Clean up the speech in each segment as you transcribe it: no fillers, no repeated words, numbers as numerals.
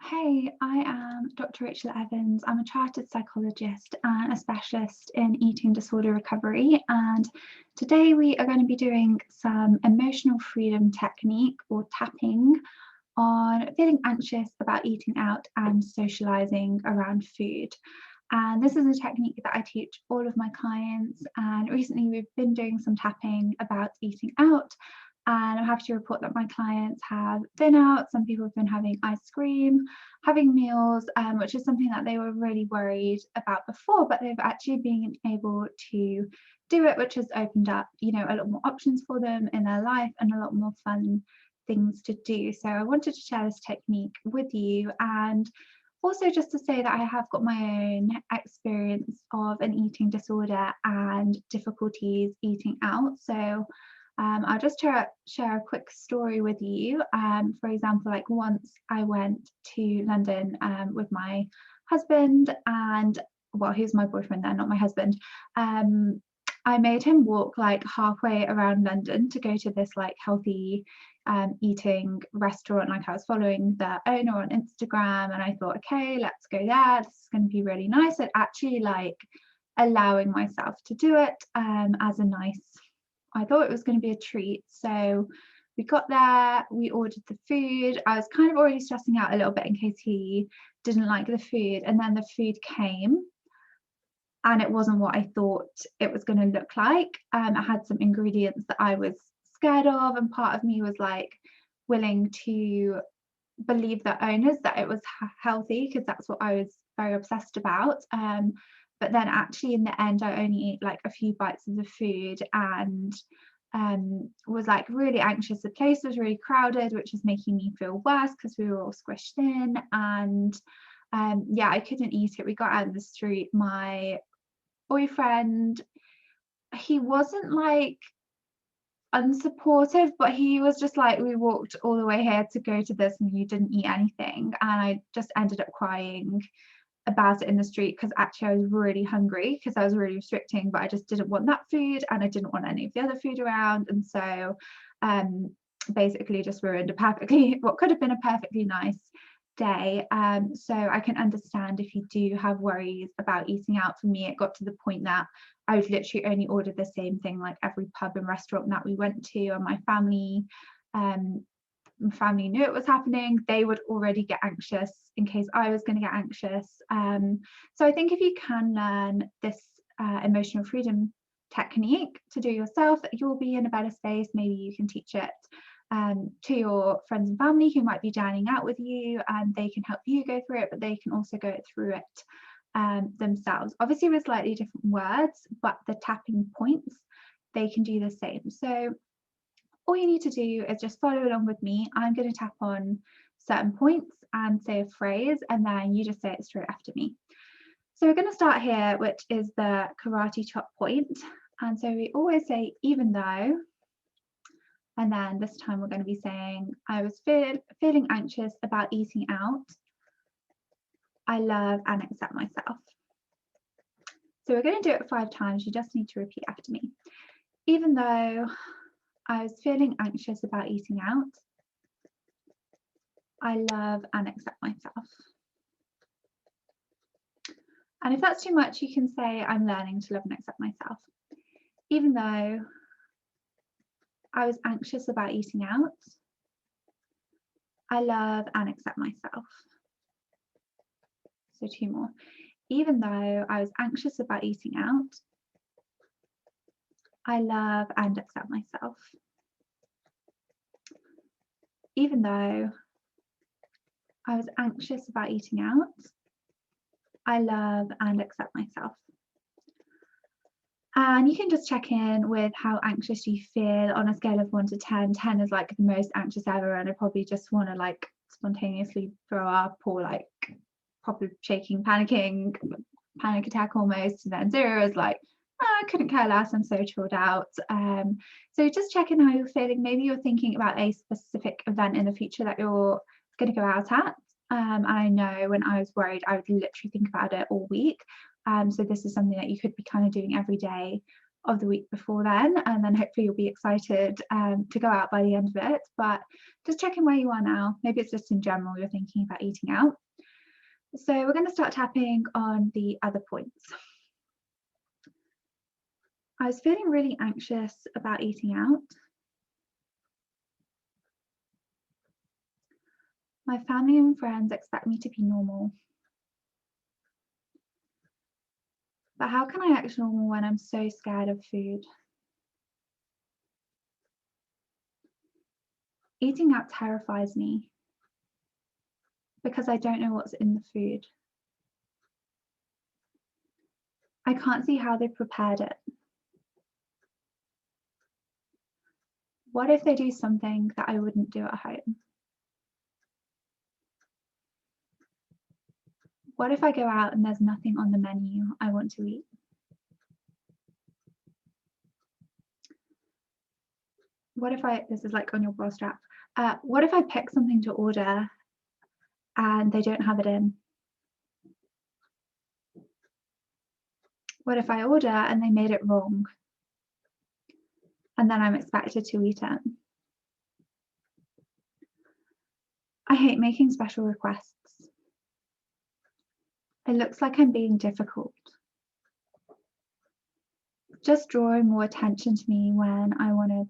Hey, I am Dr. Rachel Evans. I'm a chartered psychologist and a specialist in eating disorder recovery. And today we are going to be doing some emotional freedom technique or tapping on feeling anxious about eating out and socializing around food. And this is a technique that I teach all of my clients. And recently we've been doing some tapping about eating out. And I'm happy to report that my clients have been out. Some people have been having ice cream, having meals, which is something that they were really worried about before, but they've actually been able to do it, which has opened up, a lot more options for them in their life and a lot more fun things to do. So I wanted to share this technique with you, and also just to say that I have got my own experience of an eating disorder and difficulties eating out. So I'll just share a quick story with you. For example, like once I went to London with my husband, and well, he was my boyfriend then, not my husband. I made him walk like halfway around London to go to this like healthy eating restaurant. Like I was following the owner on Instagram, and I thought, okay, let's go there. This is going to be really nice. And actually like allowing myself to do it as a nice, I thought it was going to be a treat. So we got there, we ordered the food. I was kind of already stressing out a little bit in case he didn't like the food. And then the food came and it wasn't what I thought it was going to look like. It had some ingredients that I was scared of, and part of me was like willing to believe the owners that it was healthy, because that's what I was very obsessed about. But then actually in the end I only ate like a few bites of the food, and was like really anxious. The place was really crowded, which was making me feel worse because we were all squished in. And yeah, I couldn't eat it. We got out in the street. My boyfriend, he wasn't like unsupportive, but he was just like, we walked all the way here to go to this and you didn't eat anything. And I just ended up crying about it in the street, because actually I was really hungry, because I was really restricting, but I just didn't want that food and I didn't want any of the other food around. And so basically just ruined what could have been a perfectly nice day. So I can understand if you do have worries about eating out. For me, it got to the point that I would literally only order the same thing like every pub and restaurant that we went to, and my family knew it was happening. They would already get anxious in case I was going to get anxious. So I think if you can learn this emotional freedom technique to do yourself, you'll be in a better space. Maybe you can teach it to your friends and family who might be dining out with you, and they can help you go through it, but they can also go through it themselves, obviously with slightly different words, but the tapping points, they can do the same. So all you need to do is just follow along with me. I'm going to tap on certain points and say a phrase, and then you just say it straight after me. So we're going to start here, which is the karate chop point. And so we always say even though, and then this time we're going to be saying I was feeling anxious about eating out. I love and accept myself. So we're going to do it 5 times. You just need to repeat after me. Even though I was feeling anxious about eating out, I love and accept myself. And if that's too much, you can say I'm learning to love and accept myself. Even though I was anxious about eating out, I love and accept myself. So 2 more. Even though I was anxious about eating out, I love and accept myself. Even though I was anxious about eating out, I love and accept myself. And you can just check in with how anxious you feel on a scale of 1 to 10. 10 is like the most anxious ever, and I probably just want to like spontaneously throw up, or like proper shaking, panicking, panic attack almost. And then 0 is like, oh, I couldn't care less, I'm so chilled out. So just check in how you're feeling. Maybe you're thinking about a specific event in the future that you're going to go out at. And I know when I was worried, I would literally think about it all week. So this is something that you could be kind of doing every day of the week before then, and then hopefully you'll be excited to go out by the end of it. But just checking where you are now. Maybe it's just in general you're thinking about eating out. So we're going to start tapping on the other points. I was feeling really anxious about eating out. My family and friends expect me to be normal. But how can I act normal when I'm so scared of food? Eating out terrifies me because I don't know what's in the food. I can't see how they prepared it. What if they do something that I wouldn't do at home? What if I go out and there's nothing on the menu I want to eat? What if this is like on your bra strap, what if I pick something to order and they don't have it in? What if I order and they made it wrong? And then I'm expected to eat it. I hate making special requests. It looks like I'm being difficult. Just drawing more attention to me when I want to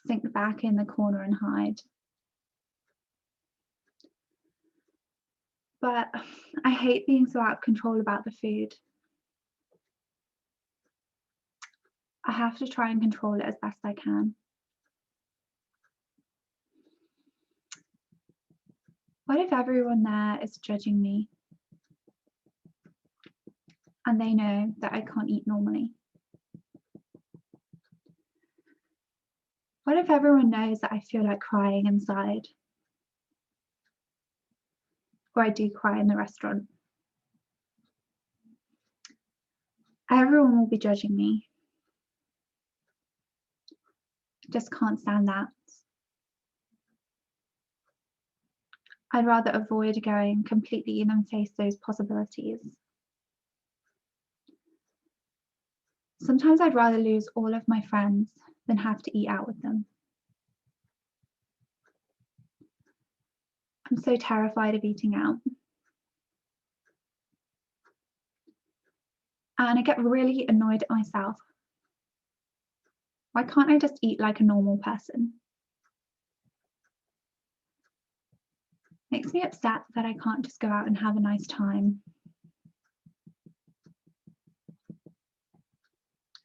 sink back in the corner and hide. But I hate being so out of control about the food. I have to try and control it as best I can. What if everyone there is judging me and they know that I can't eat normally? What if everyone knows that I feel like crying inside? Or I do cry in the restaurant? Everyone will be judging me. Just can't stand that. I'd rather avoid going completely than face those possibilities. Sometimes I'd rather lose all of my friends than have to eat out with them. I'm so terrified of eating out. And I get really annoyed at myself. Why can't I just eat like a normal person? Makes me upset that I can't just go out and have a nice time.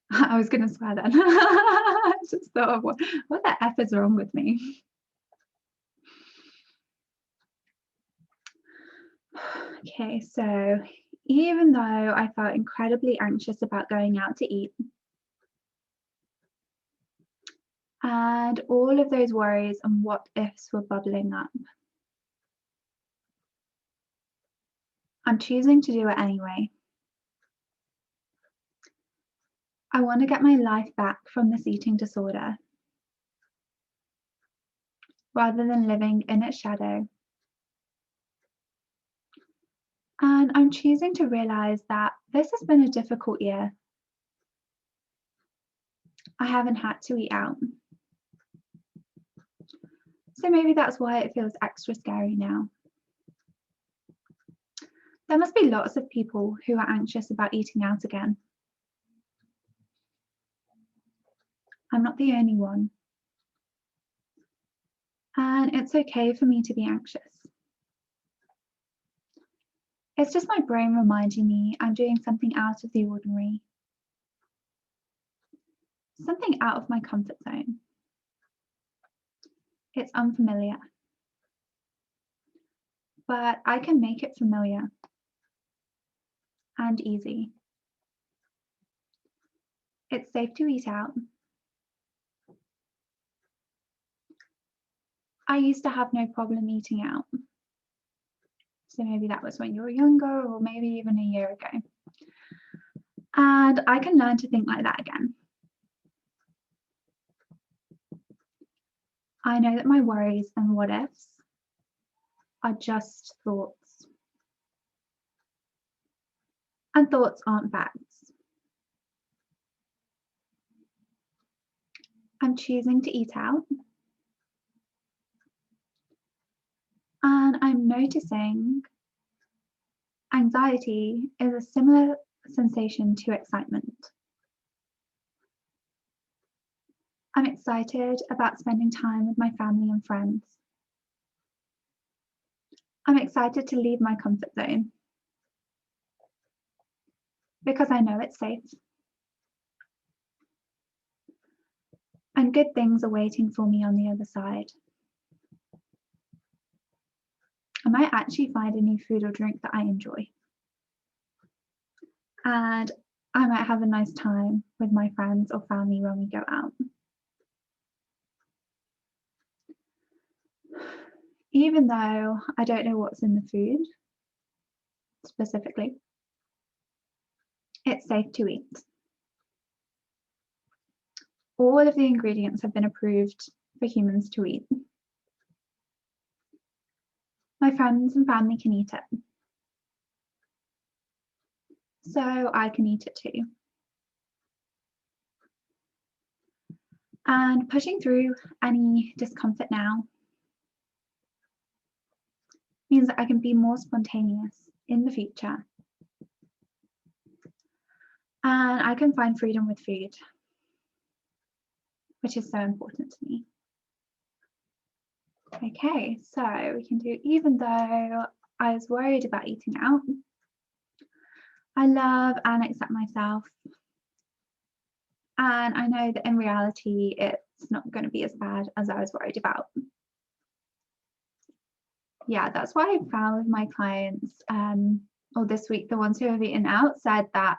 I was going to swear then. I just thought, what the F is wrong with me? Okay, so even though I felt incredibly anxious about going out to eat, and all of those worries and what ifs were bubbling up, I'm choosing to do it anyway. I want to get my life back from this eating disorder, rather than living in its shadow. And I'm choosing to realize that this has been a difficult year. I haven't had to eat out. So maybe that's why it feels extra scary now. There must be lots of people who are anxious about eating out again. I'm not the only one. And it's okay for me to be anxious. It's just my brain reminding me I'm doing something out of the ordinary. Something out of my comfort zone. It's unfamiliar. But I can make it familiar and easy. It's safe to eat out. I used to have no problem eating out. So maybe that was when you were younger, or maybe even a year ago. And I can learn to think like that again. I know that my worries and what ifs are just thoughts. And thoughts aren't facts. I'm choosing to eat out. And I'm noticing anxiety is a similar sensation to excitement. I'm excited about spending time with my family and friends. I'm excited to leave my comfort zone because I know it's safe. And good things are waiting for me on the other side. I might actually find a new food or drink that I enjoy. And I might have a nice time with my friends or family when we go out. Even though I don't know what's in the food specifically, it's safe to eat. All of the ingredients have been approved for humans to eat. My friends and family can eat it. So I can eat it too. And pushing through any discomfort now means that I can be more spontaneous in the future. And I can find freedom with food, which is so important to me. Okay, so we can do, even though I was worried about eating out, I love and accept myself. And I know that in reality, it's not going to be as bad as I was worried about. Yeah, that's what I found with my clients, or this week, the ones who have eaten out said that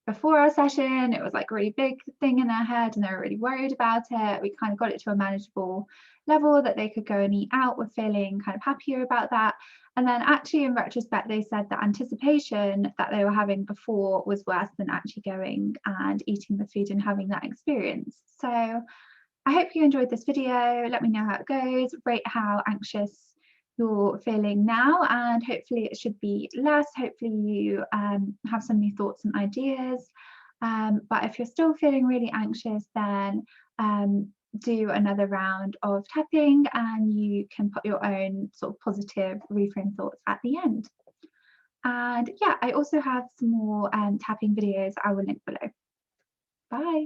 before our session, it was like a really big thing in their head and they were really worried about it. We kind of got it to a manageable level that they could go and eat out, were feeling kind of happier about that. And then actually in retrospect, they said that anticipation that they were having before was worse than actually going and eating the food and having that experience. So I hope you enjoyed this video. Let me know how it goes, rate how anxious you're feeling now, and hopefully it should be less. Hopefully you have some new thoughts and ideas, but if you're still feeling really anxious, then do another round of tapping and you can put your own sort of positive reframe thoughts at the end. And yeah, I also have some more tapping videos I will link below. Bye.